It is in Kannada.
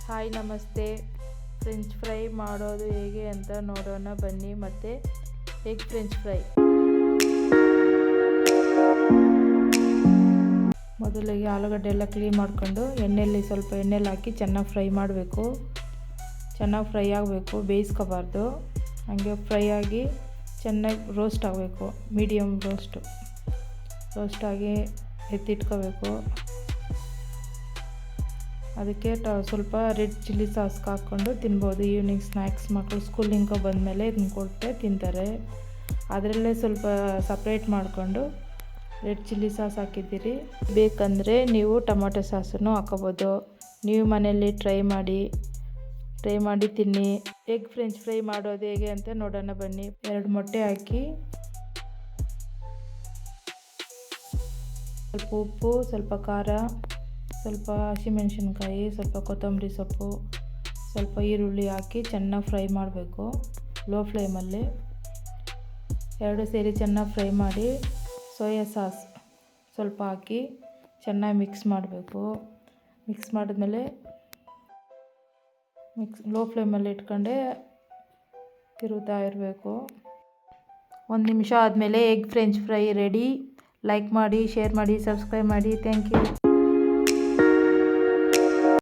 ಹಾಯ್ ನಮಸ್ತೆ. ಫ್ರೆಂಚ್ ಫ್ರೈ ಮಾಡೋದು ಹೇಗೆ ಅಂತ ನೋಡೋಣ ಬನ್ನಿ. ಮತ್ತು ಎಗ್ ಫ್ರೆಂಚ್ ಫ್ರೈ. ಮೊದಲಿಗೆ ಆಲೂಗಡ್ಡೆ ಎಲ್ಲ ಕ್ಲೀನ್ ಮಾಡಿಕೊಂಡು ಸ್ವಲ್ಪ ಎಣ್ಣೆಲಿ ಹಾಕಿ ಚೆನ್ನಾಗಿ ಫ್ರೈ ಮಾಡಬೇಕು. ಚೆನ್ನಾಗಿ ಫ್ರೈ ಆಗಬೇಕು, ಬೇಯಿಸ್ಕೋಬಾರ್ದು. ಹಾಗೆ ಫ್ರೈ ಆಗಿ ಚೆನ್ನಾಗಿ ರೋಸ್ಟ್ ಆಗಬೇಕು, ಮೀಡಿಯಮ್ ರೋಸ್ಟಾಗಿ ಎತ್ತಿಟ್ಕೋಬೇಕು. ಅದಕ್ಕೆ ಸ್ವಲ್ಪ ರೆಡ್ ಚಿಲ್ಲಿ ಸಾಸ್ ಹಾಕ್ಕೊಂಡು ತಿನ್ಬೋದು. ಈವ್ನಿಂಗ್ ಸ್ನ್ಯಾಕ್ಸ್ ಮಕ್ಕಳು ಸ್ಕೂಲಿಂದ ಬಂದಮೇಲೆ ಇದನ್ನ ಕೊಟ್ಟರೆ ತಿಂತಾರೆ. ಅದರಲ್ಲೇ ಸ್ವಲ್ಪ ಸಪ್ರೇಟ್ ಮಾಡಿಕೊಂಡು ರೆಡ್ ಚಿಲ್ಲಿ ಸಾಸ್ ಹಾಕಿದ್ದೀರಿ. ಬೇಕಂದರೆ ನೀವು ಟೊಮೊಟೊ ಸಾಸನ್ನು ಹಾಕೋಬೋದು. ನೀವು ಮನೆಯಲ್ಲಿ ಟ್ರೈ ಮಾಡಿ ತಿನ್ನಿ. ಎಗ್ ಫ್ರೆಂಚ್ ಫ್ರೈ ಮಾಡೋದು ಹೇಗೆ ಅಂತ ನೋಡೋಣ ಬನ್ನಿ. 2 ಮೊಟ್ಟೆ ಹಾಕಿ, ಸ್ವಲ್ಪ ಉಪ್ಪು, ಸ್ವಲ್ಪ ಖಾರ, ಸ್ವಲ್ಪ ಹಸಿಮೆಣಸಿನ್ಕಾಯಿ, ಸ್ವಲ್ಪ ಕೊತ್ತಂಬರಿ ಸೊಪ್ಪು, ಸ್ವಲ್ಪ ಈರುಳ್ಳಿ ಹಾಕಿ ಚೆನ್ನಾಗಿ ಫ್ರೈ ಮಾಡಬೇಕು ಲೋ ಫ್ಲೇಮಲ್ಲಿ. 2 ಸೇರಿ ಚೆನ್ನಾಗಿ ಫ್ರೈ ಮಾಡಿ ಸೋಯಾ ಸಾಸ್ ಸ್ವಲ್ಪ ಹಾಕಿ ಚೆನ್ನಾಗಿ ಮಿಕ್ಸ್ ಮಾಡಬೇಕು. ಮಿಕ್ಸ್ ಮಾಡಿದ್ಮೇಲೆ ಲೋ ಫ್ಲೇಮಲ್ಲಿ ಇಟ್ಕೊಂಡೆ ತಿರುಗ್ತಾ ಇರಬೇಕು. 1 ನಿಮಿಷ ಆದಮೇಲೆ egg French fry ready. Like ಮಾಡಿ, ಶೇರ್ ಮಾಡಿ, ಸಬ್ಸ್ಕ್ರೈಬ್ ಮಾಡಿ. Thank you.